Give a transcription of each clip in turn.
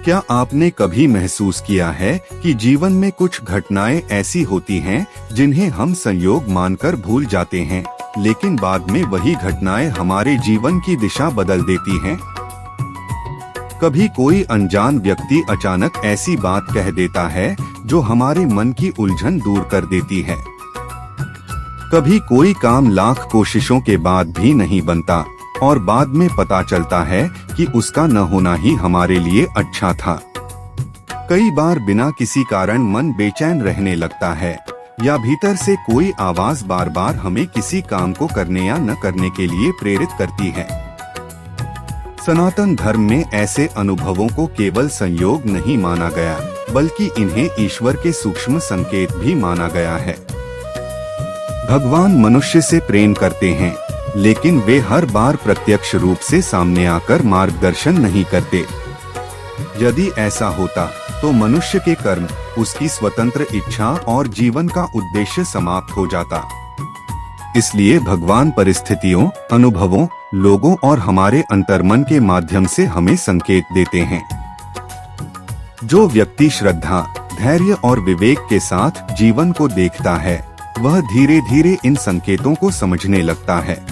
क्या आपने कभी महसूस किया है कि जीवन में कुछ घटनाएं ऐसी होती हैं जिन्हें हम संयोग मानकर भूल जाते हैं, लेकिन बाद में वही घटनाएं हमारे जीवन की दिशा बदल देती हैं? कभी कोई अनजान व्यक्ति अचानक ऐसी बात कह देता है जो हमारे मन की उलझन दूर कर देती है। कभी कोई काम लाख कोशिशों के बाद भी नहीं बनता और बाद में पता चलता है कि उसका न होना ही हमारे लिए अच्छा था। कई बार बिना किसी कारण मन बेचैन रहने लगता है या भीतर से कोई आवाज बार बार हमें किसी काम को करने या न करने के लिए प्रेरित करती है। सनातन धर्म में ऐसे अनुभवों को केवल संयोग नहीं माना गया, बल्कि इन्हें ईश्वर के सूक्ष्म संकेत भी माना गया है। भगवान मनुष्य से प्रेम करते हैं, लेकिन वे हर बार प्रत्यक्ष रूप से सामने आकर मार्गदर्शन नहीं करते। यदि ऐसा होता तो मनुष्य के कर्म, उसकी स्वतंत्र इच्छा और जीवन का उद्देश्य समाप्त हो जाता। इसलिए भगवान परिस्थितियों, अनुभवों, लोगों और हमारे अंतर्मन के माध्यम से हमें संकेत देते हैं। जो व्यक्ति श्रद्धा, धैर्य और विवेक के साथ जीवन को देखता है, वह धीरे धीरे इन संकेतों को समझने लगता है।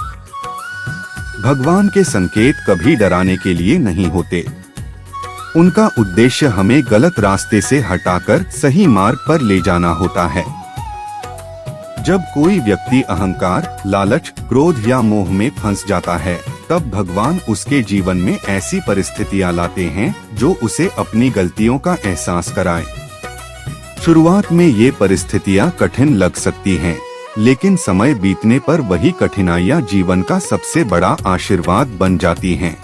भगवान के संकेत कभी डराने के लिए नहीं होते। उनका उद्देश्य हमें गलत रास्ते से हटाकर सही मार्ग पर ले जाना होता है। जब कोई व्यक्ति अहंकार, लालच, क्रोध या मोह में फंस जाता है, तब भगवान उसके जीवन में ऐसी परिस्थितियां लाते हैं जो उसे अपनी गलतियों का एहसास कराए। शुरुआत में ये परिस्थितियां कठिन लग सकती हैं, लेकिन समय बीतने पर वही कठिनाइयां जीवन का सबसे बड़ा आशीर्वाद बन जाती हैं।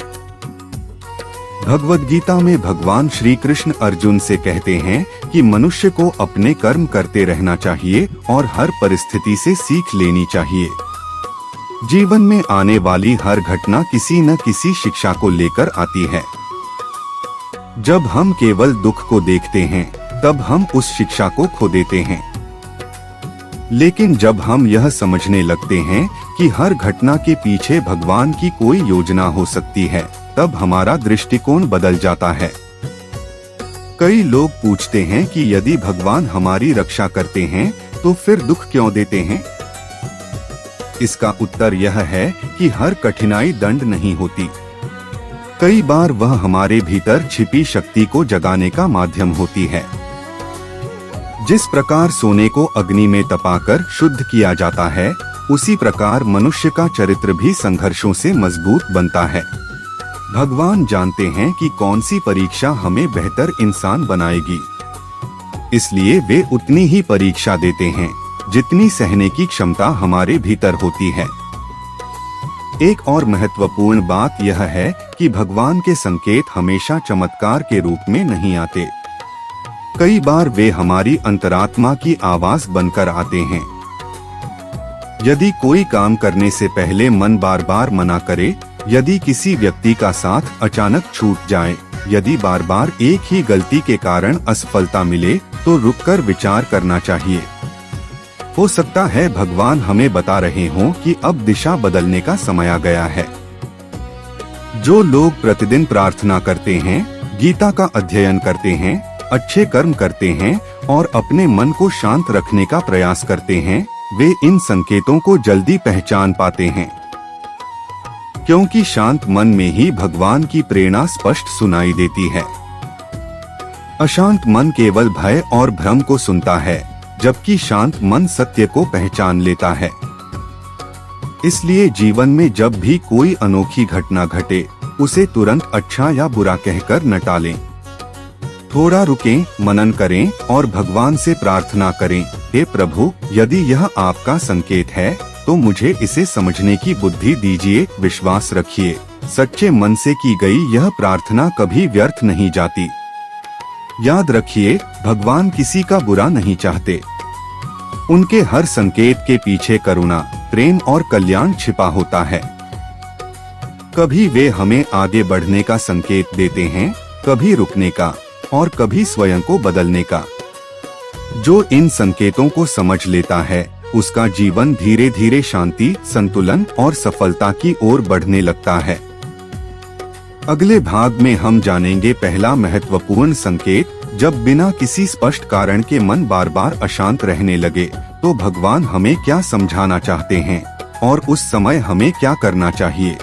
भगवद गीता में भगवान श्री कृष्ण अर्जुन से कहते हैं कि मनुष्य को अपने कर्म करते रहना चाहिए और हर परिस्थिति से सीख लेनी चाहिए। जीवन में आने वाली हर घटना किसी न किसी शिक्षा को लेकर आती है। जब हम केवल दुख को देखते हैं, तब हम उस शिक्षा को खो देते हैं। लेकिन जब हम यह समझने लगते हैं कि हर घटना के पीछे भगवान की कोई योजना हो सकती है, तब हमारा दृष्टिकोण बदल जाता है। कई लोग पूछते हैं कि यदि भगवान हमारी रक्षा करते हैं तो फिर दुख क्यों देते हैं? इसका उत्तर यह है कि हर कठिनाई दंड नहीं होती। कई बार वह हमारे भीतर छिपी शक्ति को जगाने का माध्यम होती है। जिस प्रकार सोने को अग्नि में तपाकर शुद्ध किया जाता है, उसी प्रकार मनुष्य का चरित्र भी संघर्षों से मजबूत बनता है। भगवान जानते हैं कि कौन सी परीक्षा हमें बेहतर इंसान बनाएगी, इसलिए वे उतनी ही परीक्षा देते हैं जितनी सहने की क्षमता हमारे भीतर होती है। एक और महत्वपूर्ण बात यह है कि भगवान के संकेत हमेशा चमत्कार के रूप में नहीं आते। कई बार वे हमारी अंतरात्मा की आवाज बनकर आते हैं। यदि कोई काम करने से पहले मन बार बार मना करे, यदि किसी व्यक्ति का साथ अचानक छूट जाए, यदि बार बार एक ही गलती के कारण असफलता मिले, तो रुककर विचार करना चाहिए। हो सकता है भगवान हमें बता रहे हों कि अब दिशा बदलने का समय आ गया है। जो लोग प्रतिदिन प्रार्थना करते हैं, गीता का अध्ययन करते हैं, अच्छे कर्म करते हैं और अपने मन को शांत रखने का प्रयास करते हैं, वे इन संकेतों को जल्दी पहचान पाते हैं। क्योंकि शांत मन में ही भगवान की प्रेरणा स्पष्ट सुनाई देती है। अशांत मन केवल भय और भ्रम को सुनता है, जबकि शांत मन सत्य को पहचान लेता है। इसलिए जीवन में जब भी कोई अनोखी घटना घटे, उसे तुरंत अच्छा या बुरा कहकर न टालें। थोड़ा रुकें, मनन करें और भगवान से प्रार्थना करें, हे प्रभु, यदि यह आपका संकेत है तो मुझे इसे समझने की बुद्धि दीजिए। विश्वास रखिए, सच्चे मन से की गई यह प्रार्थना कभी व्यर्थ नहीं जाती। याद रखिए, भगवान किसी का बुरा नहीं चाहते। उनके हर संकेत के पीछे करुणा, प्रेम और कल्याण छिपा होता है। कभी वे हमें आगे बढ़ने का संकेत देते हैं, कभी रुकने का और कभी स्वयं को बदलने का। जो इन संकेतों को समझ लेता है, उसका जीवन धीरे धीरे शांति, संतुलन और सफलता की ओर बढ़ने लगता है। अगले भाग में हम जानेंगे पहला महत्वपूर्ण संकेत, जब बिना किसी स्पष्ट कारण के मन बार बार अशांत रहने लगे तो भगवान हमें क्या समझाना चाहते हैं और उस समय हमें क्या करना चाहिए।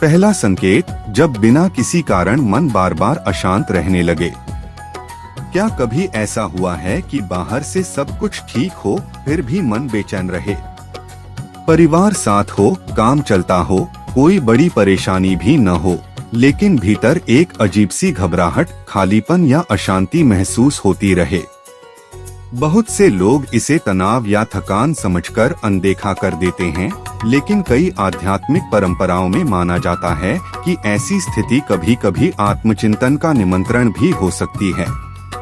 पहला संकेत, जब बिना किसी कारण मन बार बार अशांत रहने लगे। क्या कभी ऐसा हुआ है कि बाहर से सब कुछ ठीक हो फिर भी मन बेचैन रहे? परिवार साथ हो, काम चलता हो, कोई बड़ी परेशानी भी न हो, लेकिन भीतर एक अजीब सी घबराहट, खालीपन या अशांति महसूस होती रहे। बहुत से लोग इसे तनाव या थकान समझकर अनदेखा कर देते हैं, लेकिन कई आध्यात्मिक परंपराओं में माना जाता है कि ऐसी स्थिति कभी कभी आत्मचिंतन का निमंत्रण भी हो सकती है।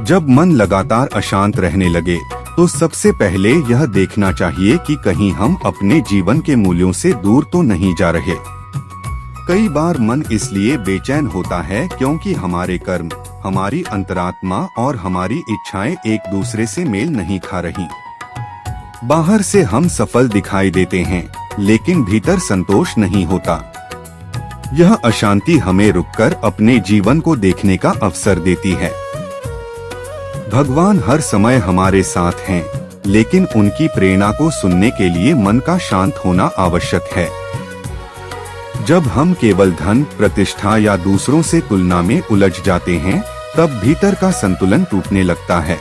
जब मन लगातार अशांत रहने लगे तो सबसे पहले यह देखना चाहिए कि कहीं हम अपने जीवन के मूल्यों से दूर तो नहीं जा रहे। कई बार मन इसलिए बेचैन होता है क्योंकि हमारे कर्म, हमारी अंतरात्मा और हमारी इच्छाएं एक दूसरे से मेल नहीं खा रही। बाहर से हम सफल दिखाई देते हैं, लेकिन भीतर संतोष नहीं होता। यह अशांति हमें रुककर अपने जीवन को देखने का अवसर देती है। भगवान हर समय हमारे साथ हैं, लेकिन उनकी प्रेरणा को सुनने के लिए मन का शांत होना आवश्यक है। जब हम केवल धन, प्रतिष्ठा या दूसरों से तुलना में उलझ जाते हैं, तब भीतर का संतुलन टूटने लगता है।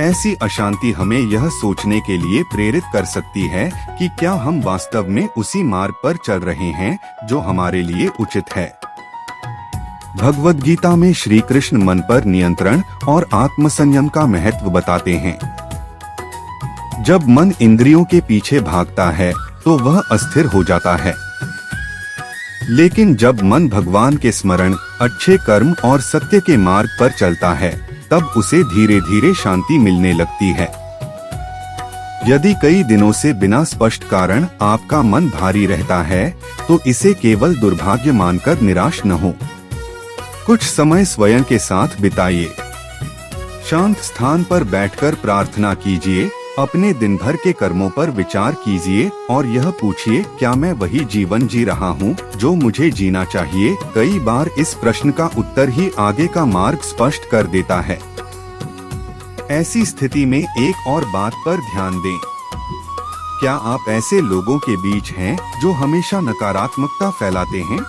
ऐसी अशांति हमें यह सोचने के लिए प्रेरित कर सकती है कि क्या हम वास्तव में उसी मार्ग पर चल रहे हैं जो हमारे लिए उचित है। भगवद गीता में श्री कृष्ण मन पर नियंत्रण और आत्मसंयम का महत्व बताते हैं। जब मन इंद्रियों के पीछे भागता है तो वह अस्थिर हो जाता है, लेकिन जब मन भगवान के स्मरण, अच्छे कर्म और सत्य के मार्ग पर चलता है, तब उसे धीरे धीरे शांति मिलने लगती है। यदि कई दिनों से बिना स्पष्ट कारण आपका मन भारी रहता है, तो इसे केवल दुर्भाग्य मानकर निराश न हो। कुछ समय स्वयं के साथ बिताइए। शांत स्थान पर बैठकर प्रार्थना कीजिए, अपने दिन भर के कर्मों पर विचार कीजिए और यह पूछिए, क्या मैं वही जीवन जी रहा हूँ जो मुझे जीना चाहिए? कई बार इस प्रश्न का उत्तर ही आगे का मार्ग स्पष्ट कर देता है। ऐसी स्थिति में एक और बात पर ध्यान दें। क्या आप ऐसे लोगों के बीच हैं जो हमेशा नकारात्मकता फैलाते हैं?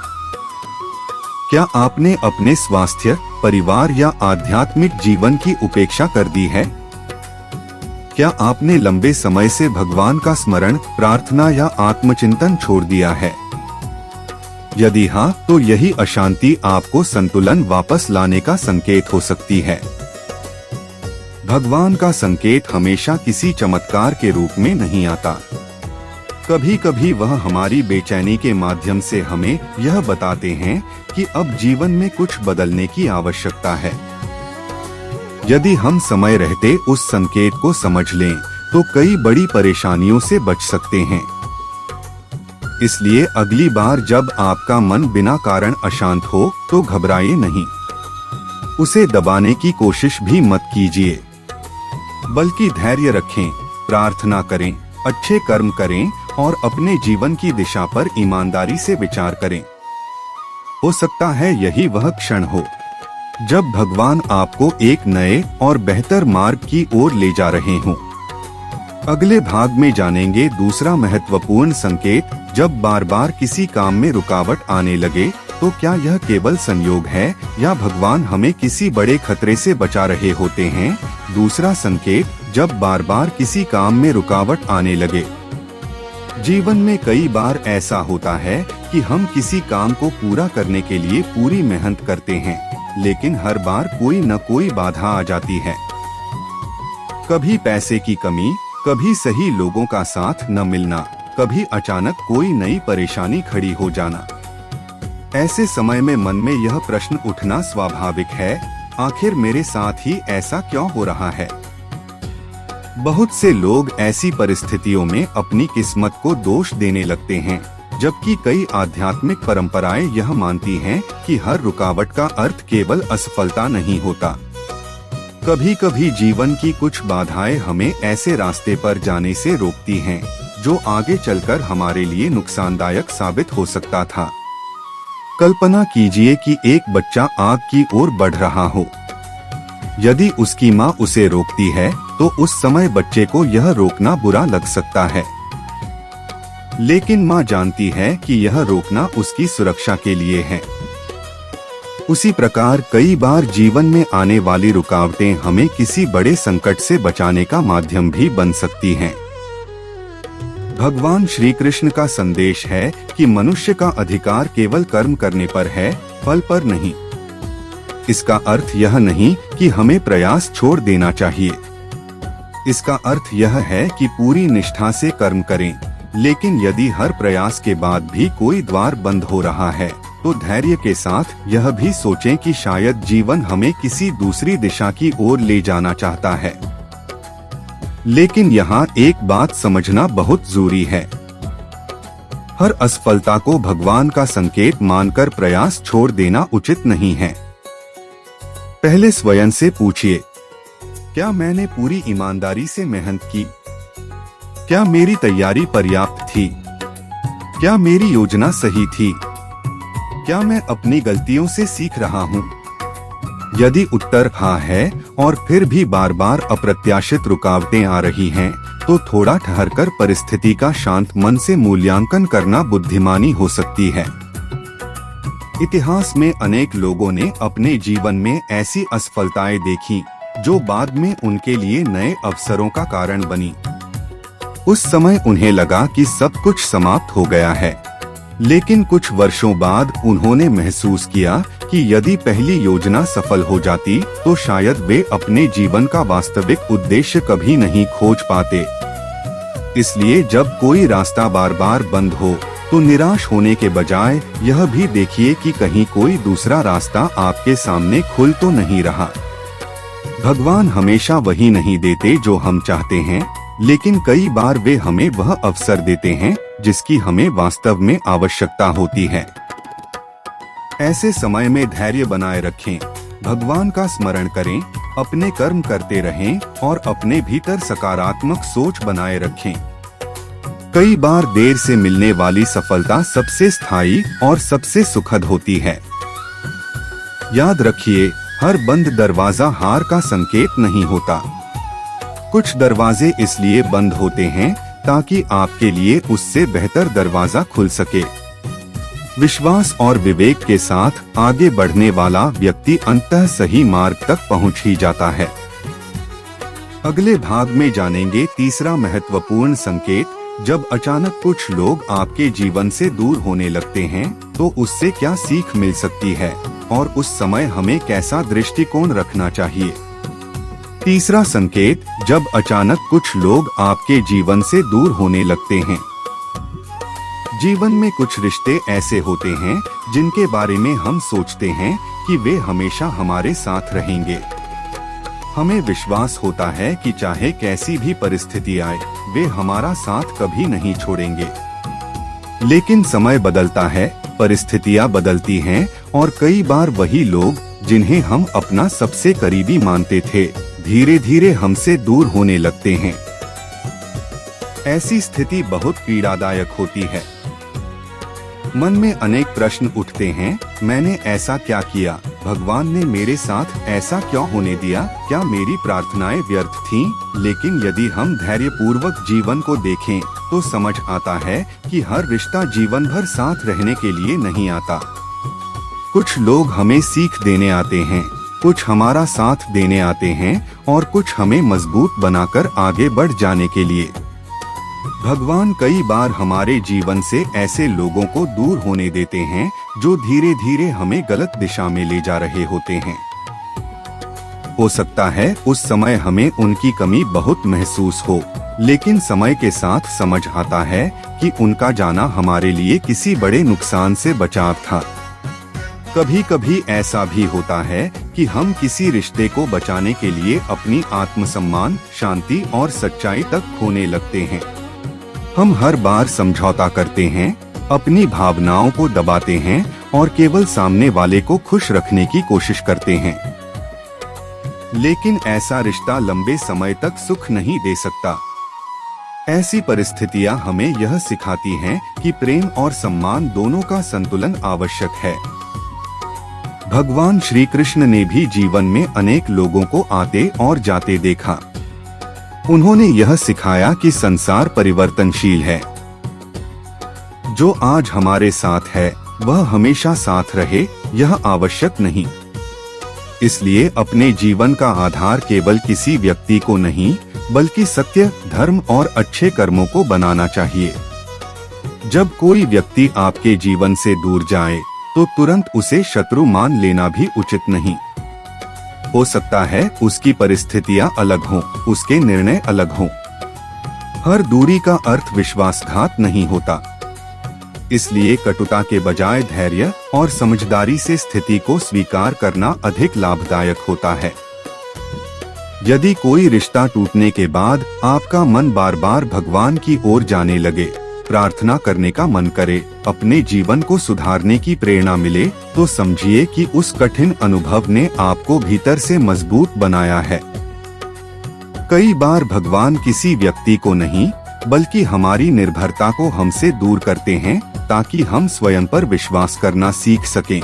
क्या आपने अपने स्वास्थ्य, परिवार या आध्यात्मिक जीवन की उपेक्षा कर दी है? क्या आपने लंबे समय से भगवान का स्मरण, प्रार्थना या आत्मचिंतन छोड़ दिया है? यदि हाँ, तो यही अशांति आपको संतुलन वापस लाने का संकेत हो सकती है। भगवान का संकेत हमेशा किसी चमत्कार के रूप में नहीं आता। कभी कभी वह हमारी बेचैनी के माध्यम से हमें यह बताते हैं कि अब जीवन में कुछ बदलने की आवश्यकता है। यदि हम समय रहते उस संकेत को समझ लें, तो कई बड़ी परेशानियों से बच सकते हैं। इसलिए अगली बार जब आपका मन बिना कारण अशांत हो, तो घबराइए नहीं। उसे दबाने की कोशिश भी मत कीजिए, बल्कि धैर्य रखें, प्रार्थना करें, अच्छे कर्म करें और अपने जीवन की दिशा पर ईमानदारी से विचार करें। हो सकता है यही वह क्षण हो जब भगवान आपको एक नए और बेहतर मार्ग की ओर ले जा रहे हों। अगले भाग में जानेंगे दूसरा महत्वपूर्ण संकेत, जब बार बार किसी काम में रुकावट आने लगे, तो क्या यह केवल संयोग है या भगवान हमें किसी बड़े खतरे से बचा रहे होते हैं। दूसरा संकेत, जब बार बार किसी काम में रुकावट आने लगे। जीवन में कई बार ऐसा होता है कि हम किसी काम को पूरा करने के लिए पूरी मेहनत करते हैं, लेकिन हर बार कोई न कोई बाधा आ जाती है। कभी पैसे की कमी, कभी सही लोगों का साथ न मिलना, कभी अचानक कोई नई परेशानी खड़ी हो जाना। ऐसे समय में मन में यह प्रश्न उठना स्वाभाविक है, आखिर मेरे साथ ही ऐसा क्यों हो रहा है। बहुत से लोग ऐसी परिस्थितियों में अपनी किस्मत को दोष देने लगते हैं, जबकि कई आध्यात्मिक परंपराएं यह मानती हैं कि हर रुकावट का अर्थ केवल असफलता नहीं होता। कभी कभी जीवन की कुछ बाधाएं हमें ऐसे रास्ते पर जाने से रोकती हैं, जो आगे चलकर हमारे लिए नुकसानदायक साबित हो सकता था। कल्पना कीजिए कि एक बच्चा आग की ओर बढ़ रहा हो। यदि उसकी माँ उसे रोकती है तो उस समय बच्चे को यह रोकना बुरा लग सकता है, लेकिन माँ जानती है कि यह रोकना उसकी सुरक्षा के लिए है। उसी प्रकार कई बार जीवन में आने वाली रुकावटें हमें किसी बड़े संकट से बचाने का माध्यम भी बन सकती हैं। भगवान श्री कृष्ण का संदेश है कि मनुष्य का अधिकार केवल कर्म करने पर है, फल पर नहीं। इसका अर्थ यह नहीं कि हमें प्रयास छोड़ देना चाहिए। इसका अर्थ यह है कि पूरी निष्ठा से कर्म करें, लेकिन यदि हर प्रयास के बाद भी कोई द्वार बंद हो रहा है तो धैर्य के साथ यह भी सोचें कि शायद जीवन हमें किसी दूसरी दिशा की ओर ले जाना चाहता है। लेकिन यहाँ एक बात समझना बहुत जरूरी है। हर असफलता को भगवान का संकेत मानकर प्रयास छोड़ देना उचित नहीं है। पहले स्वयं से पूछिए, क्या मैंने पूरी ईमानदारी से मेहनत की? क्या मेरी तैयारी पर्याप्त थी? क्या मेरी योजना सही थी? क्या मैं अपनी गलतियों से सीख रहा हूँ? यदि उत्तर हाँ है और फिर भी बार बार अप्रत्याशित रुकावटें आ रही हैं, तो थोड़ा ठहरकर परिस्थिति का शांत मन से मूल्यांकन करना बुद्धिमानी हो सकती है। इतिहास में अनेक लोगों ने अपने जीवन में ऐसी असफलताएं देखी जो बाद में उनके लिए नए अवसरों का कारण बनी। उस समय उन्हें लगा कि सब कुछ समाप्त हो गया है, लेकिन कुछ वर्षों बाद उन्होंने महसूस किया कि यदि पहली योजना सफल हो जाती तो शायद वे अपने जीवन का वास्तविक उद्देश्य कभी नहीं खोज पाते। इसलिए जब कोई रास्ता बार बार बंद हो तो निराश होने के बजाय यह भी देखिए कि कहीं कोई दूसरा रास्ता आपके सामने खुल तो नहीं रहा। भगवान हमेशा वही नहीं देते जो हम चाहते हैं, लेकिन कई बार वे हमें वह अवसर देते हैं जिसकी हमें वास्तव में आवश्यकता होती है। ऐसे समय में धैर्य बनाए रखें, भगवान का स्मरण करें, अपने कर्म करते रहें और अपने भीतर सकारात्मक सोच बनाए रखें। कई बार देर से मिलने वाली सफलता सबसे स्थायी और सबसे सुखद होती है। याद रखिए, हर बंद दरवाजा हार का संकेत नहीं होता। कुछ दरवाजे इसलिए बंद होते हैं ताकि आपके लिए उससे बेहतर दरवाजा खुल सके। विश्वास और विवेक के साथ आगे बढ़ने वाला व्यक्ति अंततः सही मार्ग तक पहुंच ही जाता है। अगले भाग में जानेंगे तीसरा महत्वपूर्ण संकेत, जब अचानक कुछ लोग आपके जीवन से दूर होने लगते हैं तो उससे क्या सीख मिल सकती है और उस समय हमें कैसा दृष्टिकोण रखना चाहिए। तीसरा संकेत, जब अचानक कुछ लोग आपके जीवन से दूर होने लगते हैं। जीवन में कुछ रिश्ते ऐसे होते हैं जिनके बारे में हम सोचते हैं कि वे हमेशा हमारे साथ रहेंगे। हमें विश्वास होता है कि चाहे कैसी भी परिस्थिति आए, वे हमारा साथ कभी नहीं छोड़ेंगे। लेकिन समय बदलता है, परिस्थितियां बदलती हैं और कई बार वही लोग जिन्हें हम अपना सबसे करीबी मानते थे, धीरे धीरे हमसे दूर होने लगते हैं। ऐसी स्थिति बहुत पीड़ादायक होती है। मन में अनेक प्रश्न उठते हैं, मैंने ऐसा क्या किया? भगवान ने मेरे साथ ऐसा क्यों होने दिया? क्या मेरी प्रार्थनाएं व्यर्थ थीं? लेकिन यदि हम धैर्यपूर्वक जीवन को देखें तो समझ आता है कि हर रिश्ता जीवन भर साथ रहने के लिए नहीं आता। कुछ लोग हमें सीख देने आते हैं, कुछ हमारा साथ देने आते हैं और कुछ हमें मजबूत बनाकर आगे बढ़ जाने के लिए। भगवान कई बार हमारे जीवन से ऐसे लोगों को दूर होने देते हैं जो धीरे धीरे हमें गलत दिशा में ले जा रहे होते हैं। हो सकता है उस समय हमें उनकी कमी बहुत महसूस हो, लेकिन समय के साथ समझ आता है कि उनका जाना हमारे लिए किसी बड़े नुकसान से बचाव था। कभी कभी ऐसा भी होता है कि हम किसी रिश्ते को बचाने के लिए अपनी आत्मसम्मान, शांति और सच्चाई तक खोने लगते हैं। हम हर बार समझौता करते हैं, अपनी भावनाओं को दबाते हैं और केवल सामने वाले को खुश रखने की कोशिश करते हैं। लेकिन ऐसा रिश्ता लंबे समय तक सुख नहीं दे सकता। ऐसी परिस्थितियां हमें यह सिखाती हैं कि प्रेम और सम्मान दोनों का संतुलन आवश्यक है। भगवान श्री कृष्ण ने भी जीवन में अनेक लोगों को आते और जाते देखा। उन्होंने यह सिखाया कि संसार परिवर्तनशील है। जो आज हमारे साथ है वह हमेशा साथ रहे, यह आवश्यक नहीं। इसलिए अपने जीवन का आधार केवल किसी व्यक्ति को नहीं, बल्कि सत्य, धर्म और अच्छे कर्मों को बनाना चाहिए। जब कोई व्यक्ति आपके जीवन से दूर जाए तो तुरंत उसे शत्रु मान लेना भी उचित नहीं। हो सकता है उसकी परिस्थितियां अलग हों, उसके निर्णय अलग हों। हर दूरी का अर्थ विश्वासघात नहीं होता। इसलिए कटुता के बजाय धैर्य और समझदारी से स्थिति को स्वीकार करना अधिक लाभदायक होता है। यदि कोई रिश्ता टूटने के बाद आपका मन बार बार भगवान की ओर जाने लगे, प्रार्थना करने का मन करे, अपने जीवन को सुधारने की प्रेरणा मिले, तो समझिए कि उस कठिन अनुभव ने आपको भीतर से मजबूत बनाया है। कई बार भगवान किसी व्यक्ति को नहीं, बल्कि हमारी निर्भरता को हमसे दूर करते हैं, ताकि हम स्वयं पर विश्वास करना सीख सकें।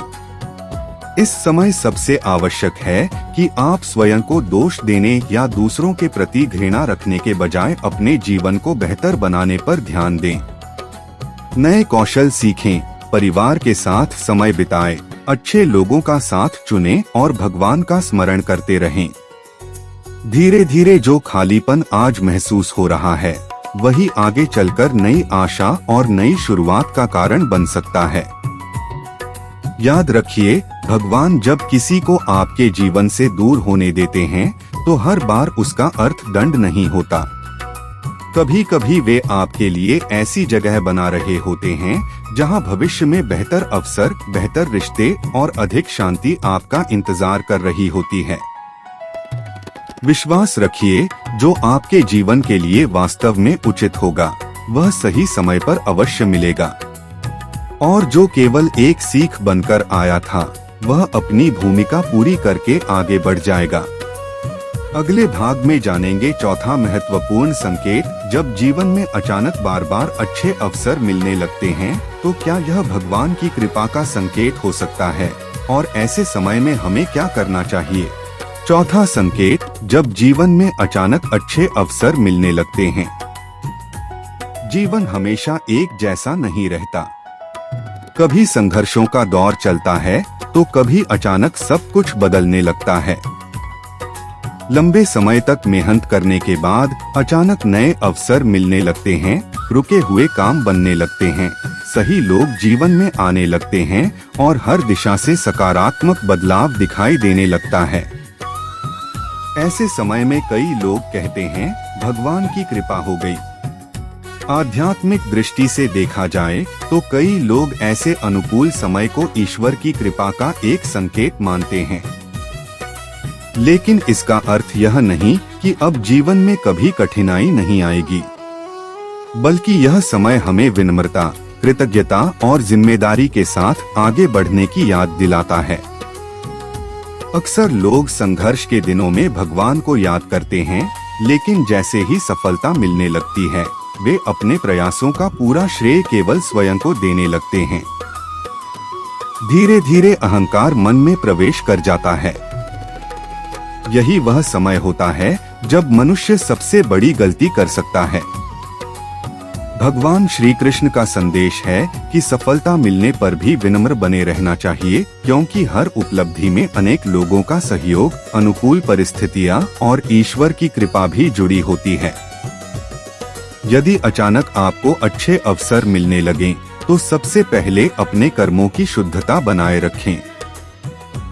इस समय सबसे आवश्यक है कि आप स्वयं को दोष देने या दूसरों के प्रति घृणा रखने के बजाय अपने जीवन को बेहतर बनाने पर ध्यान दें। नए कौशल सीखें, परिवार के साथ समय बिताएं, अच्छे लोगों का साथ चुनें और भगवान का स्मरण करते रहें। धीरे धीरे जो खालीपन आज महसूस हो रहा है, वही आगे चलकर नई आशा और नई शुरुआत का कारण बन सकता है। याद रखिए, भगवान जब किसी को आपके जीवन से दूर होने देते हैं, तो हर बार उसका अर्थ दंड नहीं होता। कभी कभी वे आपके लिए ऐसी जगह बना रहे होते हैं जहां भविष्य में बेहतर अवसर, बेहतर रिश्ते और अधिक शांति आपका इंतजार कर रही होती है। विश्वास रखिए, जो आपके जीवन के लिए वास्तव में उचित होगा, वह सही समय पर अवश्य मिलेगा। और जो केवल एक सीख बनकर आया था, वह अपनी भूमिका पूरी करके आगे बढ़ जाएगा। अगले भाग में जानेंगे चौथा महत्वपूर्ण संकेत। जब जीवन में अचानक बार बार अच्छे अवसर मिलने लगते हैं, तो क्या यह भगवान की कृपा का संकेत हो सकता है, और ऐसे समय में हमें क्या करना चाहिए? चौथा संकेत, जब जीवन में अचानक अच्छे अवसर मिलने लगते हैं। जीवन हमेशा एक जैसा नहीं रहता। कभी संघर्षों का दौर चलता है, तो कभी अचानक सब कुछ बदलने लगता है। लंबे समय तक मेहनत करने के बाद अचानक नए अवसर मिलने लगते हैं, रुके हुए काम बनने लगते हैं, सही लोग जीवन में आने लगते हैं और हर दिशा से सकारात्मक बदलाव दिखाई देने लगता है। ऐसे समय में कई लोग कहते हैं, भगवान की कृपा हो गई। आध्यात्मिक दृष्टि से देखा जाए तो कई लोग ऐसे अनुकूल समय को ईश्वर की कृपा का एक संकेत मानते हैं। लेकिन इसका अर्थ यह नहीं कि अब जीवन में कभी कठिनाई नहीं आएगी, बल्कि यह समय हमें विनम्रता, कृतज्ञता और जिम्मेदारी के साथ आगे बढ़ने की याद दिलाता है। अक्सर लोग संघर्ष के दिनों में भगवान को याद करते हैं, लेकिन जैसे ही सफलता मिलने लगती है, वे अपने प्रयासों का पूरा श्रेय केवल स्वयं को देने लगते हैं। धीरे धीरे अहंकार मन में प्रवेश कर जाता है। यही वह समय होता है जब मनुष्य सबसे बड़ी गलती कर सकता है। भगवान श्री कृष्ण का संदेश है कि सफलता मिलने पर भी विनम्र बने रहना चाहिए, क्योंकि हर उपलब्धि में अनेक लोगों का सहयोग, अनुकूल परिस्थितियां और ईश्वर की कृपा भी जुड़ी होती है। यदि अचानक आपको अच्छे अवसर मिलने लगें, तो सबसे पहले अपने कर्मों की शुद्धता बनाए रखें।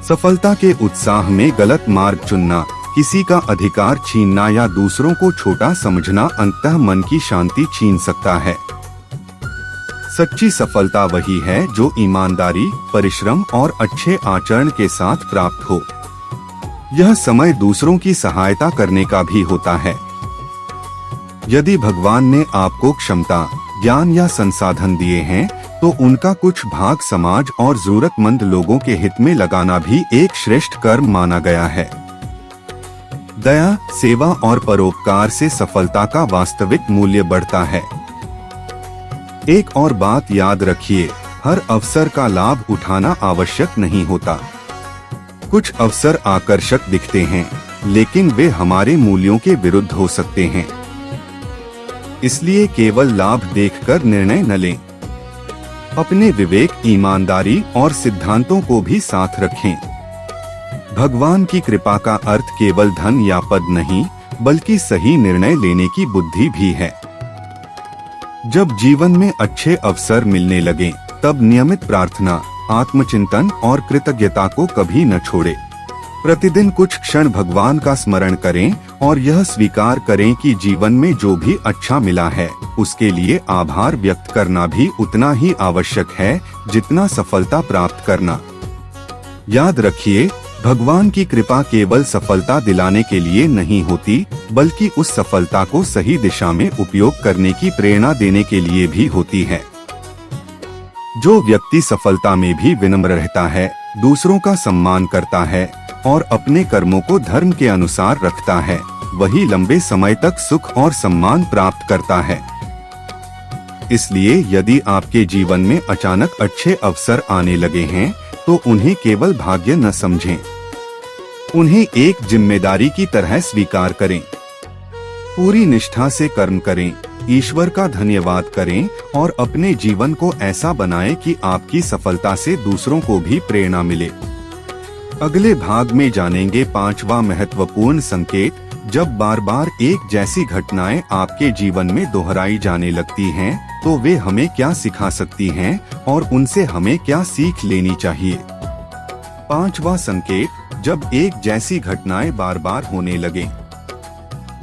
सफलता के उत्साह में गलत मार्ग चुनना, किसी का अधिकार छीनना या दूसरों को छोटा समझना अंततः मन की शांति छीन सकता है। सच्ची सफलता वही है जो ईमानदारी, परिश्रम और अच्छे आचरण के साथ प्राप्त हो। यह समय दूसरों की सहायता करने का भी होता है। यदि भगवान ने आपको क्षमता, ज्ञान या संसाधन दिए हैं, तो उनका कुछ भाग समाज और जरूरतमंद लोगों के हित में लगाना भी एक श्रेष्ठ कर्म माना गया है। दया, सेवा और परोपकार से सफलता का वास्तविक मूल्य बढ़ता है। एक और बात याद रखिए, हर अवसर का लाभ उठाना आवश्यक नहीं होता। कुछ अवसर आकर्षक दिखते हैं, लेकिन वे हमारे मूल्यों के विरुद्ध हो सकते हैं। इसलिए केवल लाभ देखकर निर्णय न लें। अपने विवेक, ईमानदारी और सिद्धांतों को भी साथ रखें। भगवान की कृपा का अर्थ केवल धन या पद नहीं, बल्कि सही निर्णय लेने की बुद्धि भी है। जब जीवन में अच्छे अवसर मिलने लगें, तब नियमित प्रार्थना, आत्मचिंतन और कृतज्ञता को कभी न छोड़ें। प्रतिदिन कुछ क्षण भगवान का स्मरण करें और यह स्वीकार करें कि जीवन में जो भी अच्छा मिला है, उसके लिए आभार व्यक्त करना भी उतना ही आवश्यक है जितना सफलता प्राप्त करना। याद रखिए, भगवान की कृपा केवल सफलता दिलाने के लिए नहीं होती, बल्कि उस सफलता को सही दिशा में उपयोग करने की प्रेरणा देने के लिए भी होती है। जो व्यक्ति सफलता में भी विनम्र रहता है, दूसरों का सम्मान करता है और अपने कर्मों को धर्म के अनुसार रखता है, वही लंबे समय तक सुख और सम्मान प्राप्त करता है। इसलिए यदि आपके जीवन में अचानक अच्छे अवसर आने लगे हैं, तो उन्हें केवल भाग्य न समझें, उन्हें एक जिम्मेदारी की तरह स्वीकार करें। पूरी निष्ठा से कर्म करें, ईश्वर का धन्यवाद करें और अपने जीवन को ऐसा बनाएं कि आपकी सफलता से दूसरों को भी प्रेरणा मिले। अगले भाग में जानेंगे 5वां महत्वपूर्ण संकेत। जब बार बार एक जैसी घटनाएं आपके जीवन में दोहराई जाने लगती हैं, तो वे हमें क्या सिखा सकती हैं और उनसे हमें क्या सीख लेनी चाहिए। 5वां संकेत, जब एक जैसी घटनाएं बार बार होने लगे।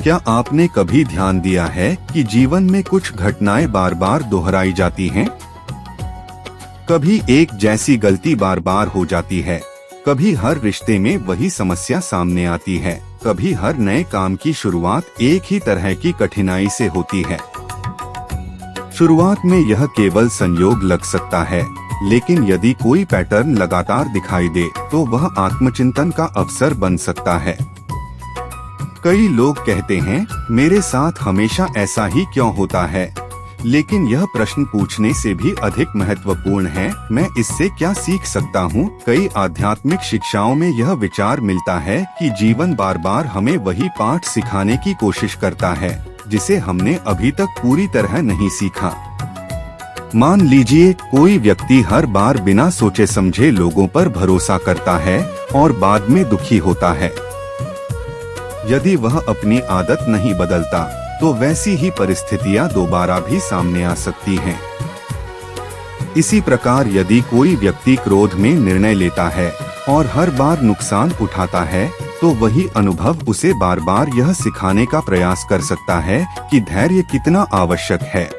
क्या आपने कभी ध्यान दिया है कि जीवन में कुछ घटनाएं बार बार दोहराई जाती हैं? कभी एक जैसी गलती बार बार हो जाती है, कभी हर रिश्ते में वही समस्या सामने आती है, कभी हर नए काम की शुरुआत एक ही तरह की कठिनाई से होती है। शुरुआत में यह केवल संयोग लग सकता है, लेकिन यदि कोई पैटर्न लगातार दिखाई दे, तो वह आत्मचिंतन का अवसर बन सकता है। कई लोग कहते हैं, मेरे साथ हमेशा ऐसा ही क्यों होता है? लेकिन यह प्रश्न पूछने से भी अधिक महत्वपूर्ण है, मैं इससे क्या सीख सकता हूँ? कई आध्यात्मिक शिक्षाओं में यह विचार मिलता है कि जीवन बार बार हमें वही पाठ सिखाने की कोशिश करता है, जिसे हमने अभी तक पूरी तरह नहीं सीखा। मान लीजिए, कोई व्यक्ति हर बार बिना सोचे समझे लोगों पर भरोसा करता है और बाद में दुखी होता है। यदि वह अपनी आदत नहीं बदलता, तो वैसी ही परिस्थितियां दोबारा भी सामने आ सकती हैं। इसी प्रकार यदि कोई व्यक्ति क्रोध में निर्णय लेता है और हर बार नुकसान उठाता है, तो वही अनुभव उसे बार बार यह सिखाने का प्रयास कर सकता है कि धैर्य कितना आवश्यक है।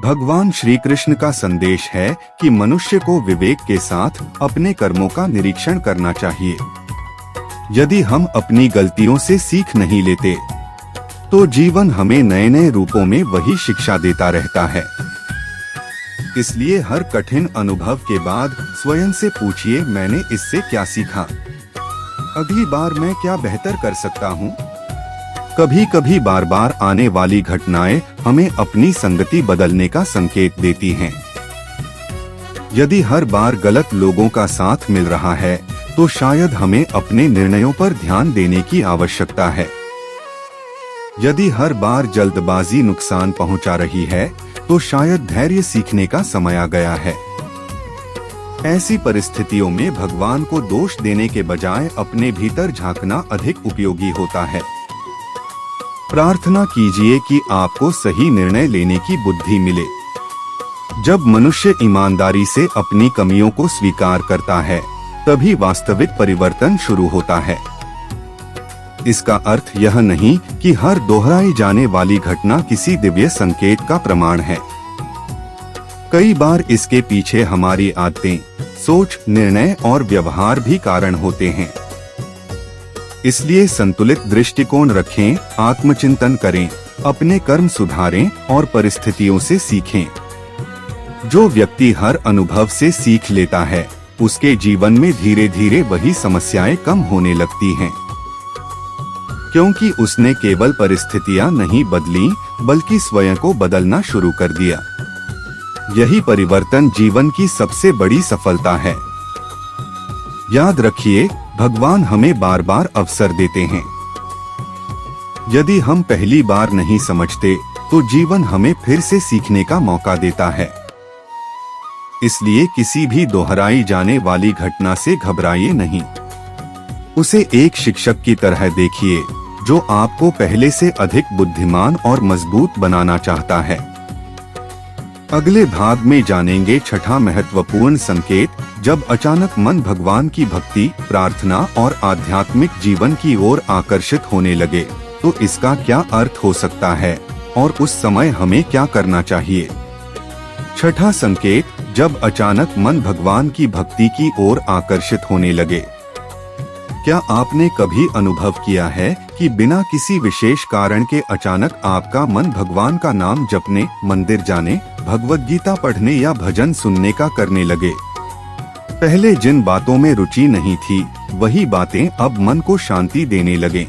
भगवान श्री कृष्ण का संदेश है कि मनुष्य को विवेक के साथ अपने कर्मों का निरीक्षण करना चाहिए। यदि हम अपनी गलतियों से सीख नहीं लेते, तो जीवन हमें नए नए रूपों में वही शिक्षा देता रहता है। इसलिए हर कठिन अनुभव के बाद स्वयं से पूछिए, मैंने इससे क्या सीखा? अगली बार मैं क्या बेहतर कर सकता हूँ? कभी कभी बार बार आने वाली घटनाएं हमें अपनी संगति बदलने का संकेत देती हैं। यदि हर बार गलत लोगों का साथ मिल रहा है, तो शायद हमें अपने निर्णयों पर ध्यान देने की आवश्यकता है। यदि हर बार जल्दबाजी नुकसान पहुंचा रही है, तो शायद धैर्य सीखने का समय आ गया है। ऐसी परिस्थितियों में भगवान को दोष देने के बजाय अपने भीतर झांकना अधिक उपयोगी होता है। प्रार्थना कीजिए कि आपको सही निर्णय लेने की बुद्धि मिले। जब मनुष्य ईमानदारी से अपनी कमियों को स्वीकार करता है, तभी वास्तविक परिवर्तन शुरू होता है। इसका अर्थ यह नहीं कि हर दोहराई जाने वाली घटना किसी दिव्य संकेत का प्रमाण है। कई बार इसके पीछे हमारी आदतें, सोच, निर्णय और व्यवहार भी कारण होते हैं। इसलिए संतुलित दृष्टिकोण रखें, आत्मचिंतन करें, अपने कर्म सुधारें और परिस्थितियों से सीखें। जो व्यक्ति हर अनुभव से सीख लेता है, उसके जीवन में धीरे धीरे वही समस्याएं कम होने लगती हैं, क्योंकि उसने केवल परिस्थितियां नहीं बदली, बल्कि स्वयं को बदलना शुरू कर दिया। यही परिवर्तन जीवन की सबसे बड़ी सफलता है। याद रखिए, भगवान हमें बार बार अवसर देते हैं। यदि हम पहली बार नहीं समझते तो जीवन हमें फिर से सीखने का मौका देता है। इसलिए किसी भी दोहराई जाने वाली घटना से घबराइए नहीं। उसे एक शिक्षक की तरह देखिए जो आपको पहले से अधिक बुद्धिमान और मजबूत बनाना चाहता है। अगले भाग में जानेंगे छठा महत्वपूर्ण संकेत, जब अचानक मन भगवान की भक्ति, प्रार्थना और आध्यात्मिक जीवन की ओर आकर्षित होने लगे तो इसका क्या अर्थ हो सकता है और उस समय हमें क्या करना चाहिए। छठा संकेत, जब अचानक मन भगवान की भक्ति की ओर आकर्षित होने लगे। क्या आपने कभी अनुभव किया है कि बिना किसी विशेष कारण के अचानक आपका मन भगवान का नाम जपने, मंदिर जाने, भगवद गीता पढ़ने या भजन सुनने का करने लगे? पहले जिन बातों में रुचि नहीं थी वही बातें अब मन को शांति देने लगे।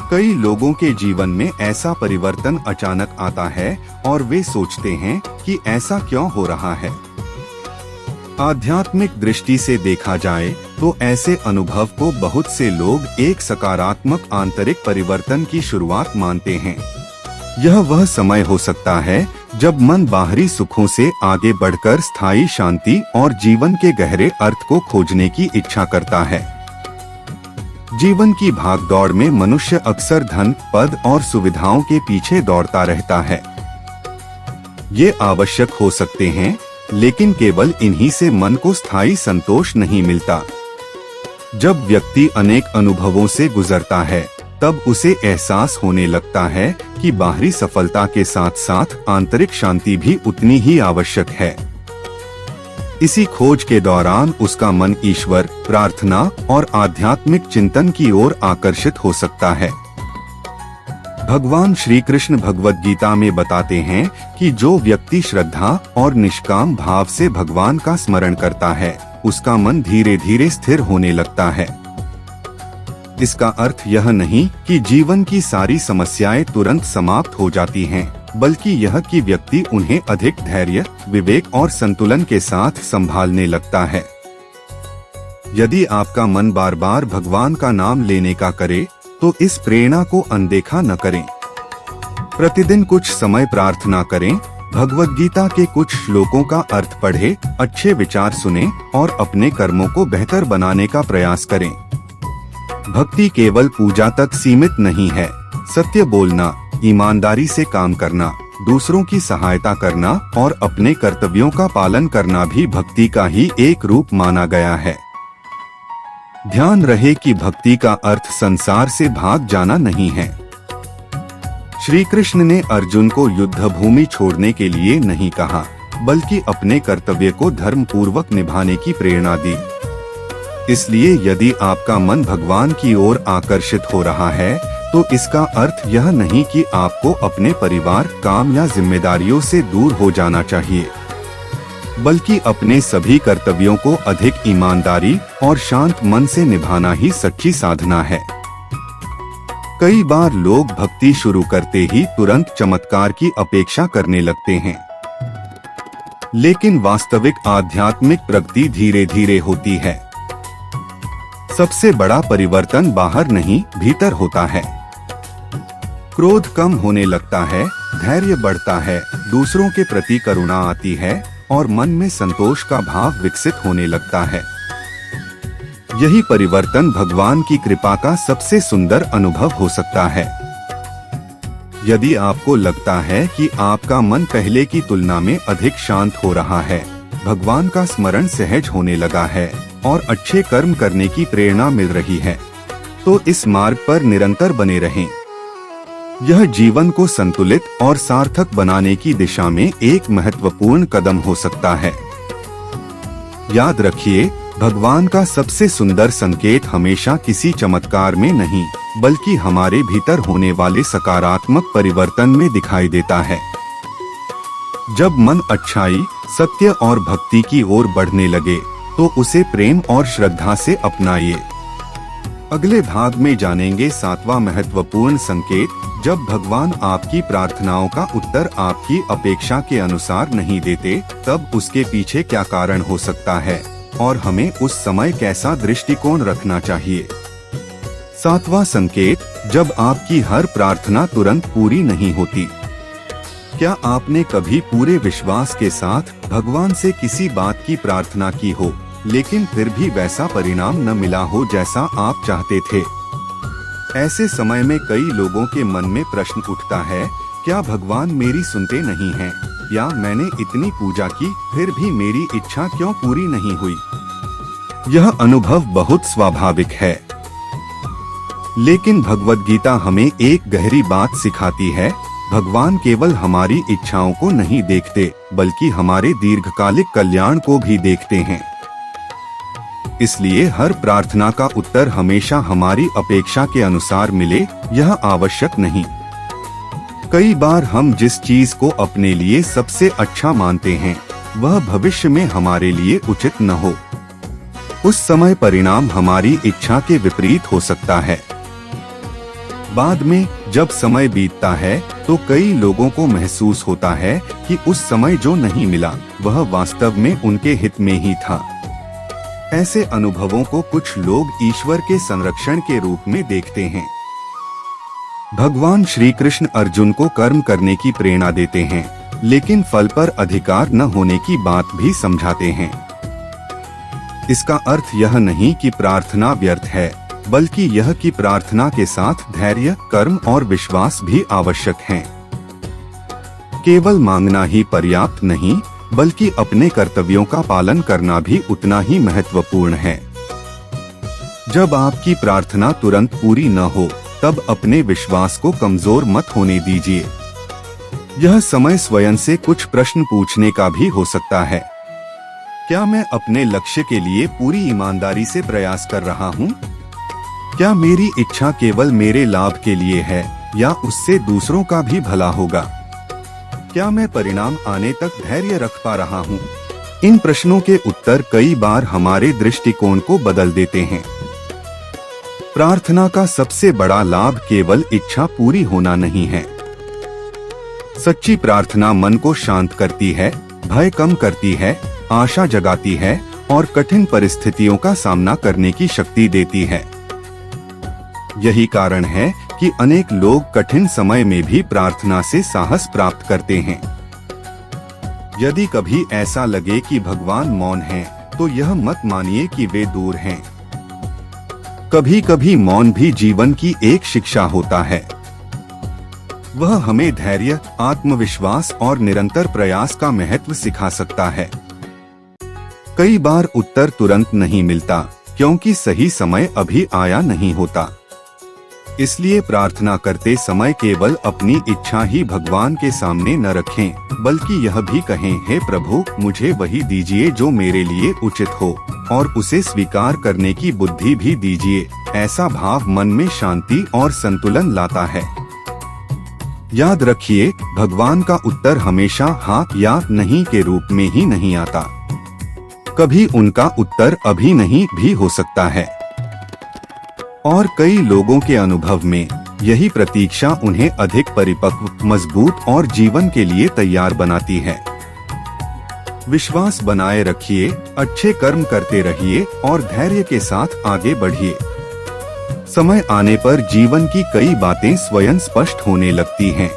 कई लोगों के जीवन में ऐसा परिवर्तन अचानक आता है और वे सोचते हैं कि ऐसा क्यों हो रहा है। आध्यात्मिक दृष्टि से देखा जाए तो ऐसे अनुभव को बहुत से लोग एक सकारात्मक आंतरिक परिवर्तन की शुरुआत मानते हैं। यह वह समय हो सकता है जब मन बाहरी सुखों से आगे बढ़कर स्थायी शांति और जीवन के गहरे अर्थ को खोजने की इच्छा करता है। जीवन की भागदौड़ में मनुष्य अक्सर धन, पद और सुविधाओं के पीछे दौड़ता रहता है। ये आवश्यक हो सकते हैं, लेकिन केवल इन्हीं से मन को स्थायी संतोष नहीं मिलता। जब व्यक्ति अनेक अनुभवों से गुजरता है तब उसे एहसास होने लगता है कि बाहरी सफलता के साथ साथ आंतरिक शांति भी उतनी ही आवश्यक है। इसी खोज के दौरान उसका मन ईश्वर, प्रार्थना और आध्यात्मिक चिंतन की ओर आकर्षित हो सकता है। भगवान श्री कृष्ण भगवद गीता में बताते हैं कि जो व्यक्ति श्रद्धा और निष्काम भाव से भगवान का स्मरण करता है उसका मन धीरे धीरे स्थिर होने लगता है। इसका अर्थ यह नहीं कि जीवन की सारी समस्याएं तुरंत समाप्त हो जाती हैं, बल्कि यह कि व्यक्ति उन्हें अधिक धैर्य, विवेक और संतुलन के साथ संभालने लगता है। यदि आपका मन बार बार भगवान का नाम लेने का करे तो इस प्रेरणा को अनदेखा न करें। प्रतिदिन कुछ समय प्रार्थना करें, भगवद गीता के कुछ श्लोकों का अर्थ पढ़ें, अच्छे विचार सुनें और अपने कर्मों को बेहतर बनाने का प्रयास करें। भक्ति केवल पूजा तक सीमित नहीं है। सत्य बोलना, ईमानदारी से काम करना, दूसरों की सहायता करना और अपने कर्तव्यों का पालन करना भी भक्ति का ही एक रूप माना गया है। ध्यान रहे कि भक्ति का अर्थ संसार से भाग जाना नहीं है। श्री कृष्ण ने अर्जुन को युद्ध भूमि छोड़ने के लिए नहीं कहा, बल्कि अपने कर्तव्य को धर्म पूर्वक निभाने की प्रेरणा दी। इसलिए यदि आपका मन भगवान की ओर आकर्षित हो रहा है तो इसका अर्थ यह नहीं कि आपको अपने परिवार, काम या जिम्मेदारियों से दूर हो जाना चाहिए, बल्कि अपने सभी कर्तव्यों को अधिक ईमानदारी और शांत मन से निभाना ही सच्ची साधना है। कई बार लोग भक्ति शुरू करते ही तुरंत चमत्कार की अपेक्षा करने लगते हैं, लेकिन वास्तविक आध्यात्मिक प्रगति धीरे धीरे होती है। सबसे बड़ा परिवर्तन बाहर नहीं, भीतर होता है। क्रोध कम होने लगता है, धैर्य बढ़ता है, दूसरों के प्रति करुणा आती है और मन में संतोष का भाव विकसित होने लगता है। यही परिवर्तन भगवान की कृपा का सबसे सुंदर अनुभव हो सकता है। यदि आपको लगता है कि आपका मन पहले की तुलना में अधिक शांत हो रहा है, भगवान का स्मरण सहज होने लगा है और अच्छे कर्म करने की प्रेरणा मिल रही है, तो इस मार्ग पर निरंतर बने रहें। यह जीवन को संतुलित और सार्थक बनाने की दिशा में एक महत्वपूर्ण कदम हो सकता है। याद रखिए, भगवान का सबसे सुंदर संकेत हमेशा किसी चमत्कार में नहीं, बल्कि हमारे भीतर होने वाले सकारात्मक परिवर्तन में दिखाई देता है। जब मन अच्छाई, सत्य और भक्ति की ओर बढ़ने लगे तो उसे प्रेम और श्रद्धा से अपनाइए। अगले भाग में जानेंगे सातवां महत्वपूर्ण संकेत, जब भगवान आपकी प्रार्थनाओं का उत्तर आपकी अपेक्षा के अनुसार नहीं देते, तब उसके पीछे क्या कारण हो सकता है और हमें उस समय कैसा दृष्टिकोण रखना चाहिए। 7वां संकेत, जब आपकी हर प्रार्थना तुरंत पूरी नहीं होती। क्या आपने कभी पूरे विश्वास के साथ भगवान से किसी बात की प्रार्थना की हो, लेकिन फिर भी वैसा परिणाम न मिला हो जैसा आप चाहते थे? ऐसे समय में कई लोगों के मन में प्रश्न उठता है, क्या भगवान मेरी सुनते नहीं हैं? या मैंने इतनी पूजा की फिर भी मेरी इच्छा क्यों पूरी नहीं हुई? यह अनुभव बहुत स्वाभाविक है, लेकिन भगवद गीता हमें एक गहरी बात सिखाती है। भगवान केवल हमारी इच्छाओं को नहीं देखते, बल्कि हमारे दीर्घकालिक कल्याण को भी देखते हैं। इसलिए हर प्रार्थना का उत्तर हमेशा हमारी अपेक्षा के अनुसार मिले, यह आवश्यक नहीं। कई बार हम जिस चीज को अपने लिए सबसे अच्छा मानते हैं, वह भविष्य में हमारे लिए उचित न हो। उस समय परिणाम हमारी इच्छा के विपरीत हो सकता है। बाद में जब समय बीतता है तो कई लोगों को महसूस होता है कि उस समय जो नहीं मिला वह वास्तव में उनके हित में ही था। ऐसे अनुभवों को कुछ लोग ईश्वर के संरक्षण के रूप में देखते हैं। भगवान श्री कृष्ण अर्जुन को कर्म करने की प्रेरणा देते हैं, लेकिन फल पर अधिकार न होने की बात भी समझाते हैं। इसका अर्थ यह नहीं कि प्रार्थना व्यर्थ है, बल्कि यह कि प्रार्थना के साथ धैर्य, कर्म और विश्वास भी आवश्यक हैं। केवल मांगना ही पर्याप्त नहीं, बल्कि अपने कर्तव्यों का पालन करना भी उतना ही महत्वपूर्ण है। जब आपकी प्रार्थना तुरंत पूरी न हो, तब अपने विश्वास को कमजोर मत होने दीजिए। यह समय स्वयं से कुछ प्रश्न पूछने का भी हो सकता है। क्या मैं अपने लक्ष्य के लिए पूरी ईमानदारी से प्रयास कर रहा हूँ? क्या मेरी इच्छा केवल मेरे लाभ के लिए है या उससे दूसरों का भी भला होगा? क्या मैं परिणाम आने तक धैर्य रख पा रहा हूँ? इन प्रश्नों के उत्तर कई बार हमारे दृष्टिकोण को बदल देते हैं। प्रार्थना का सबसे बड़ा लाभ केवल इच्छा पूरी होना नहीं है। सच्ची प्रार्थना मन को शांत करती है, भय कम करती है, आशा जगाती है और कठिन परिस्थितियों का सामना करने की शक्ति देती है। यही कारण है कि अनेक लोग कठिन समय में भी प्रार्थना से साहस प्राप्त करते हैं। यदि कभी ऐसा लगे कि भगवान मौन हैं, तो यह मत मानिए कि वे दूर हैं। कभी कभी मौन भी जीवन की एक शिक्षा होता है। वह हमें धैर्य, आत्मविश्वास और निरंतर प्रयास का महत्व सिखा सकता है। कई बार उत्तर तुरंत नहीं मिलता, क्योंकि सही समय अभी आया नहीं होता। इसलिए प्रार्थना करते समय केवल अपनी इच्छा ही भगवान के सामने न रखें, बल्कि यह भी कहें, हे प्रभु, मुझे वही दीजिए जो मेरे लिए उचित हो, और उसे स्वीकार करने की बुद्धि भी दीजिए। ऐसा भाव मन में शांति और संतुलन लाता है। याद रखिए, भगवान का उत्तर हमेशा हाँ या नहीं के रूप में ही नहीं आता। कभी उनका उत्तर अभी नहीं भी हो सकता है। और कई लोगों के अनुभव में यही प्रतीक्षा उन्हें अधिक परिपक्व, मजबूत और जीवन के लिए तैयार बनाती है। विश्वास बनाए रखिए, अच्छे कर्म करते रहिए और धैर्य के साथ आगे बढ़िए। समय आने पर जीवन की कई बातें स्वयं स्पष्ट होने लगती हैं।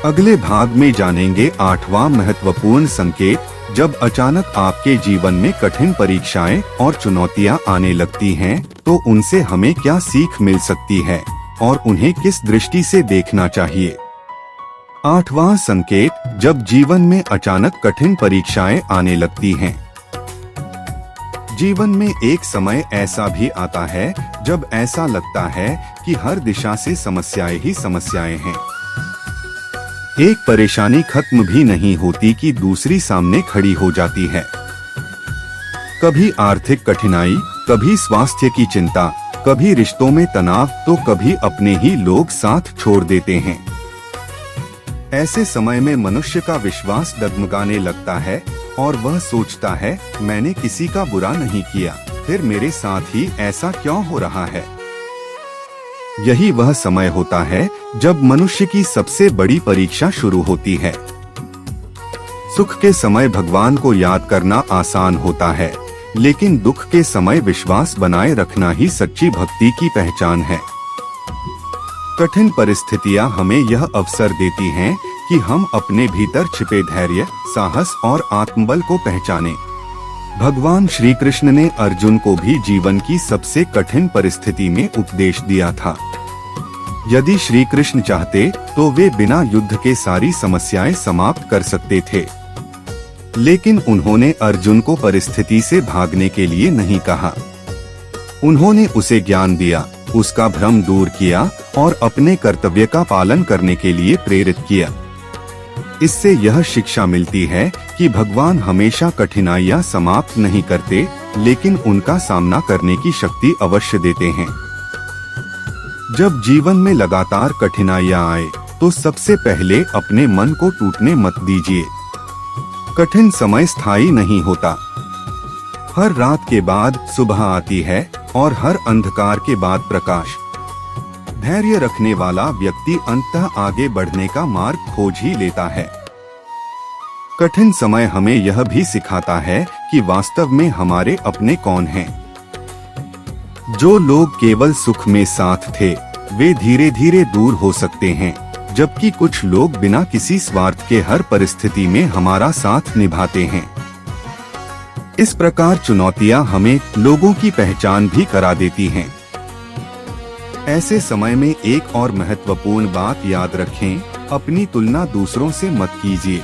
अगले भाग में जानेंगे 8वां महत्वपूर्ण संकेत, जब अचानक आपके जीवन में कठिन परीक्षाएं और चुनौतियां आने लगती हैं, तो उनसे हमें क्या सीख मिल सकती है और उन्हें किस दृष्टि से देखना चाहिए। 8वां संकेत, जब जीवन में अचानक कठिन परीक्षाएं आने लगती हैं। जीवन में एक समय ऐसा भी आता है जब ऐसा लगता है कि हर दिशा से समस्याएं ही समस्याएं हैं। एक परेशानी खत्म भी नहीं होती कि दूसरी सामने खड़ी हो जाती है। कभी आर्थिक कठिनाई, कभी स्वास्थ्य की चिंता, कभी रिश्तों में तनाव, तो कभी अपने ही लोग साथ छोड़ देते हैं। ऐसे समय में मनुष्य का विश्वास डगमगाने लगता है और वह सोचता है, मैंने किसी का बुरा नहीं किया, फिर मेरे साथ ही ऐसा क्यों हो रहा है। यही वह समय होता है जब मनुष्य की सबसे बड़ी परीक्षा शुरू होती है। सुख के समय भगवान को याद करना आसान होता है, लेकिन दुख के समय विश्वास बनाए रखना ही सच्ची भक्ति की पहचान है। कठिन परिस्थितियां हमें यह अवसर देती हैं कि हम अपने भीतर छिपे धैर्य, साहस और आत्मबल को पहचानें। भगवान श्री कृष्ण ने अर्जुन को भी जीवन की सबसे कठिन परिस्थिति में उपदेश दिया था। यदि श्री कृष्ण चाहते तो वे बिना युद्ध के सारी समस्याएं समाप्त कर सकते थे, लेकिन उन्होंने अर्जुन को परिस्थिति से भागने के लिए नहीं कहा। उन्होंने उसे ज्ञान दिया, उसका भ्रम दूर किया और अपने कर्तव्य का पालन करने के लिए प्रेरित किया। इससे यह शिक्षा मिलती है कि भगवान हमेशा कठिनाइयां समाप्त नहीं करते, लेकिन उनका सामना करने की शक्ति अवश्य देते हैं। जब जीवन में लगातार कठिनाइयां आए तो सबसे पहले अपने मन को टूटने मत दीजिए। कठिन समय स्थायी नहीं होता। हर रात के बाद सुबह आती है और हर अंधकार के बाद प्रकाश। धैर्य रखने वाला व्यक्ति अंततः आगे बढ़ने का मार्ग खोज ही लेता है। कठिन समय हमें यह भी सिखाता है कि वास्तव में हमारे अपने कौन हैं। जो लोग केवल सुख में साथ थे, वे धीरे धीरे दूर हो सकते हैं, जबकि कुछ लोग बिना किसी स्वार्थ के हर परिस्थिति में हमारा साथ निभाते हैं। इस प्रकार चुनौतियां हमें लोगों की पहचान भी करा देती हैं। ऐसे समय में एक और महत्वपूर्ण बात याद रखें, अपनी तुलना दूसरों से मत कीजिए।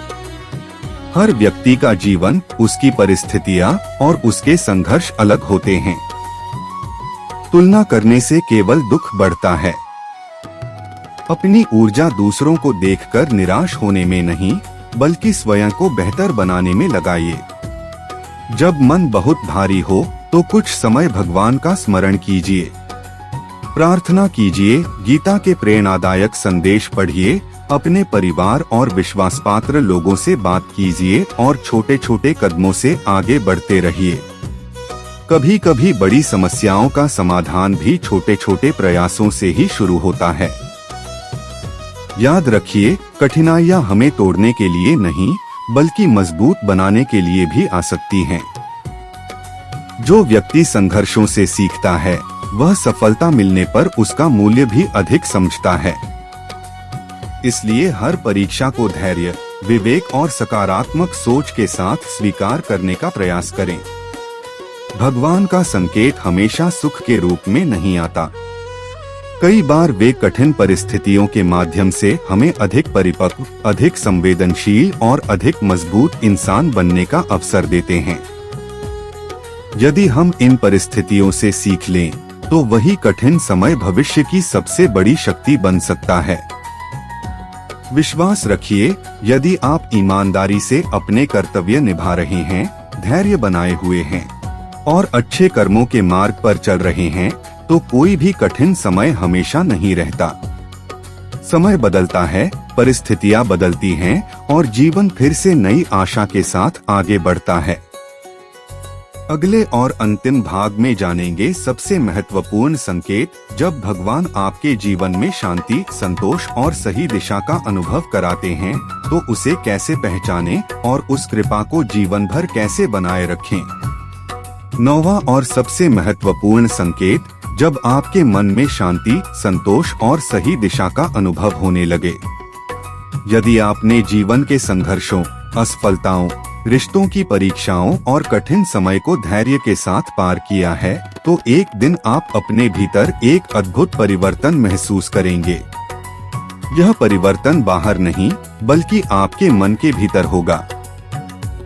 हर व्यक्ति का जीवन, उसकी परिस्थितियां और उसके संघर्ष अलग होते हैं। तुलना करने से केवल दुख बढ़ता है। अपनी ऊर्जा दूसरों को देखकर निराश होने में नहीं, बल्कि स्वयं को बेहतर बनाने में लगाइए। जब मन बहुत भारी हो तो कुछ समय भगवान का स्मरण कीजिए, प्रार्थना कीजिए, गीता के प्रेरणादायक संदेश पढ़िए, अपने परिवार और विश्वासपात्र लोगों से बात कीजिए और छोटे छोटे कदमों से आगे बढ़ते रहिए। कभी कभी बड़ी समस्याओं का समाधान भी छोटे छोटे प्रयासों से ही शुरू होता है। याद रखिए, कठिनाइयां हमें तोड़ने के लिए नहीं, बल्कि मजबूत बनाने के लिए भी आ सकती हैं। जो व्यक्ति संघर्षों से सीखता है, वह सफलता मिलने पर उसका मूल्य भी अधिक समझता है। इसलिए हर परीक्षा को धैर्य, विवेक और सकारात्मक सोच के साथ स्वीकार करने का प्रयास करें। भगवान का संकेत हमेशा सुख के रूप में नहीं आता। कई बार वे कठिन परिस्थितियों के माध्यम से हमें अधिक परिपक्व, अधिक संवेदनशील और अधिक मजबूत इंसान बनने का अवसर देते हैं। यदि हम इन परिस्थितियों से सीख लें, तो वही कठिन समय भविष्य की सबसे बड़ी शक्ति बन सकता है। विश्वास रखिए, यदि आप ईमानदारी से अपने कर्तव्य निभा रहे हैं, धैर्य बनाए हुए हैं और अच्छे कर्मों के मार्ग पर चल रहे हैं, तो कोई भी कठिन समय हमेशा नहीं रहता। समय बदलता है, परिस्थितियां बदलती हैं और जीवन फिर से नई आशा के साथ आगे बढ़ता है। अगले और अंतिम भाग में जानेंगे सबसे महत्वपूर्ण संकेत, जब भगवान आपके जीवन में शांति, संतोष और सही दिशा का अनुभव कराते हैं, तो उसे कैसे पहचानें और उस कृपा को जीवन भर कैसे बनाए रखें। 9वां और सबसे महत्वपूर्ण संकेत, जब आपके मन में शांति, संतोष और सही दिशा का अनुभव होने लगे। यदि आपने जीवन के संघर्षों, असफलताओं, रिश्तों की परीक्षाओं और कठिन समय को धैर्य के साथ पार किया है, तो एक दिन आप अपने भीतर एक अद्भुत परिवर्तन महसूस करेंगे। यह परिवर्तन बाहर नहीं, बल्कि आपके मन के भीतर होगा।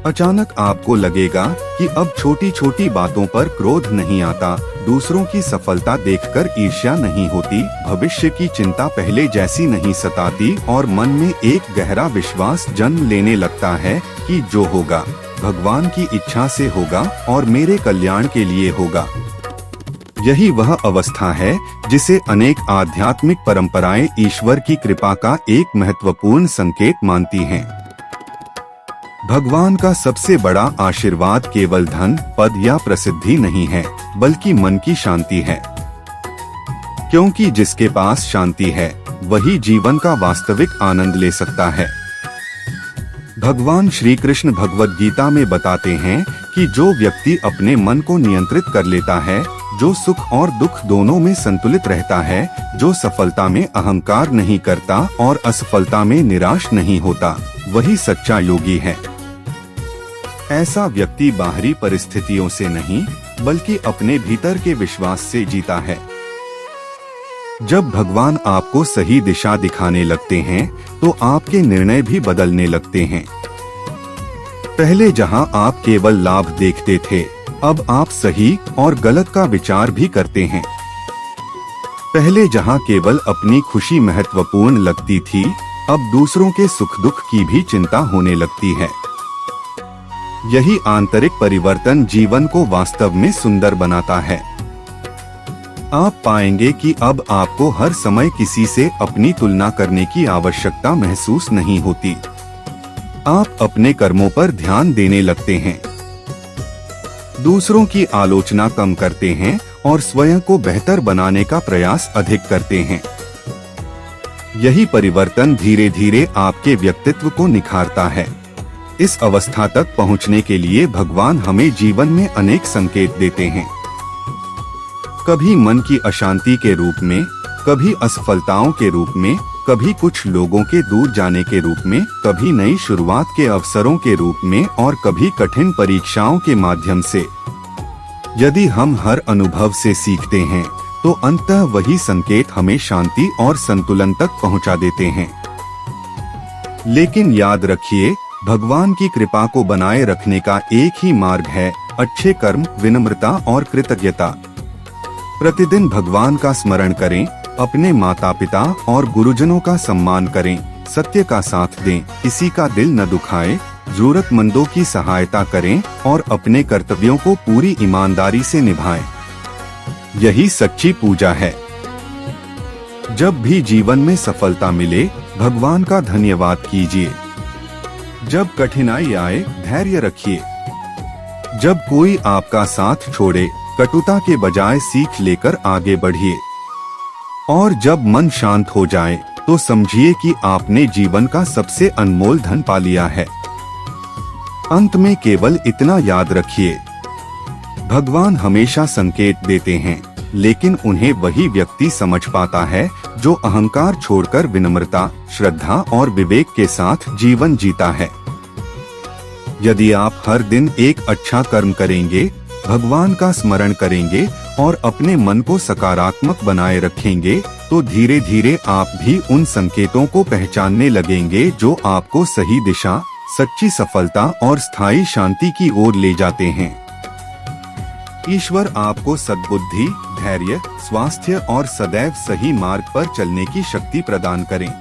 अचानक आपको लगेगा कि अब छोटी छोटी बातों पर क्रोध नहीं आता, दूसरों की सफलता देखकर ईर्ष्या नहीं होती, भविष्य की चिंता पहले जैसी नहीं सताती और मन में एक गहरा विश्वास जन्म लेने लगता है कि जो होगा, भगवान की इच्छा से होगा और मेरे कल्याण के लिए होगा। यही वह अवस्था है जिसे अनेक आध्यात्मिक परंपराएं ईश्वर की कृपा का एक महत्वपूर्ण संकेत मानती हैं। भगवान का सबसे बड़ा आशीर्वाद केवल धन, पद या प्रसिद्धि नहीं है, बल्कि मन की शांति है। क्योंकि जिसके पास शांति है, वही जीवन का वास्तविक आनंद ले सकता है। भगवान श्री कृष्ण भगवद गीता में बताते हैं कि जो व्यक्ति अपने मन को नियंत्रित कर लेता है, जो सुख और दुख दोनों में संतुलित रहता है, जो सफलता में अहंकार नहीं करता और असफलता में निराश नहीं होता, वही सच्चा योगी है। ऐसा व्यक्ति बाहरी परिस्थितियों से नहीं, बल्कि अपने भीतर के विश्वास से जीता है। जब भगवान आपको सही दिशा दिखाने लगते हैं, तो आपके निर्णय भी बदलने लगते हैं। पहले जहां आप केवल लाभ देखते थे, अब आप सही और गलत का विचार भी करते हैं। पहले जहां केवल अपनी खुशी महत्वपूर्ण लगती थी, अब दूसरों के सुख दुख की भी चिंता होने लगती है। यही आंतरिक परिवर्तन जीवन को वास्तव में सुंदर बनाता है। आप पाएंगे कि अब आपको हर समय किसी से अपनी तुलना करने की आवश्यकता महसूस नहीं होती। आप अपने कर्मों पर ध्यान देने लगते हैं, दूसरों की आलोचना कम करते हैं और स्वयं को बेहतर बनाने का प्रयास अधिक करते हैं। यही परिवर्तन धीरे धीरे आपके व्यक्तित्व को निखारता है। इस अवस्था तक पहुंचने के लिए भगवान हमें जीवन में अनेक संकेत देते हैं। कभी मन की अशांति के रूप में, कभी असफलताओं के रूप में, कभी कुछ लोगों के दूर जाने के रूप में, कभी नई शुरुआत के अवसरों के रूप में और कभी कठिन परीक्षाओं के माध्यम से। यदि हम हर अनुभव से सीखते हैं, तो अंततः वही संकेत हमें शांति और संतुलन तक पहुंचा देते हैं। लेकिन याद रखिए, भगवान की कृपा को बनाए रखने का एक ही मार्ग है, अच्छे कर्म, विनम्रता और कृतज्ञता। प्रतिदिन भगवान का स्मरण करें, अपने माता पिता और गुरुजनों का सम्मान करें, सत्य का साथ दें, किसी का दिल न दुखाएं, जरूरतमंदों की सहायता करें और अपने कर्तव्यों को पूरी ईमानदारी से निभाएं। यही सच्ची पूजा है। जब भी जीवन में सफलता मिले, भगवान का धन्यवाद कीजिए। जब कठिनाई आए, धैर्य रखिए। जब कोई आपका साथ छोड़े, कटुता के बजाय सीख लेकर आगे बढ़िए। और जब मन शांत हो जाए, तो समझिए कि आपने जीवन का सबसे अनमोल धन पा लिया है। अंत में केवल इतना याद रखिए, भगवान हमेशा संकेत देते हैं, लेकिन उन्हें वही व्यक्ति समझ पाता है जो अहंकार छोड़कर विनम्रता, श्रद्धा और विवेक के साथ जीवन जीता है। यदि आप हर दिन एक अच्छा कर्म करेंगे, भगवान का स्मरण करेंगे और अपने मन को सकारात्मक बनाए रखेंगे, तो धीरे धीरे आप भी उन संकेतों को पहचानने लगेंगे जो आपको सही दिशा, सच्ची सफलता और स्थायी शांति की ओर ले जाते हैं। ईश्वर आपको सद्बुद्धि, धैर्य, स्वास्थ्य और सदैव सही मार्ग पर चलने की शक्ति प्रदान करें।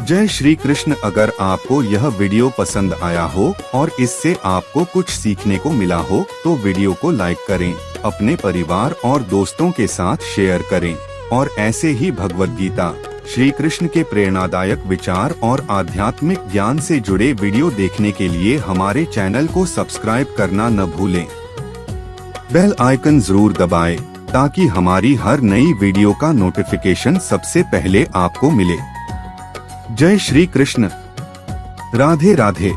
जय श्री कृष्ण। अगर आपको यह वीडियो पसंद आया हो और इससे आपको कुछ सीखने को मिला हो, तो वीडियो को लाइक करें, अपने परिवार और दोस्तों के साथ शेयर करें और ऐसे ही भगवद गीता, श्री कृष्ण के प्रेरणादायक विचार और आध्यात्मिक ज्ञान से जुड़े वीडियो देखने के लिए हमारे चैनल को सब्सक्राइब करना न भूलें। बेल आइकन जरूर दबाएं, ताकि हमारी हर नई वीडियो का नोटिफिकेशन सबसे पहले आपको मिले। जय श्री कृष्ण। राधे राधे।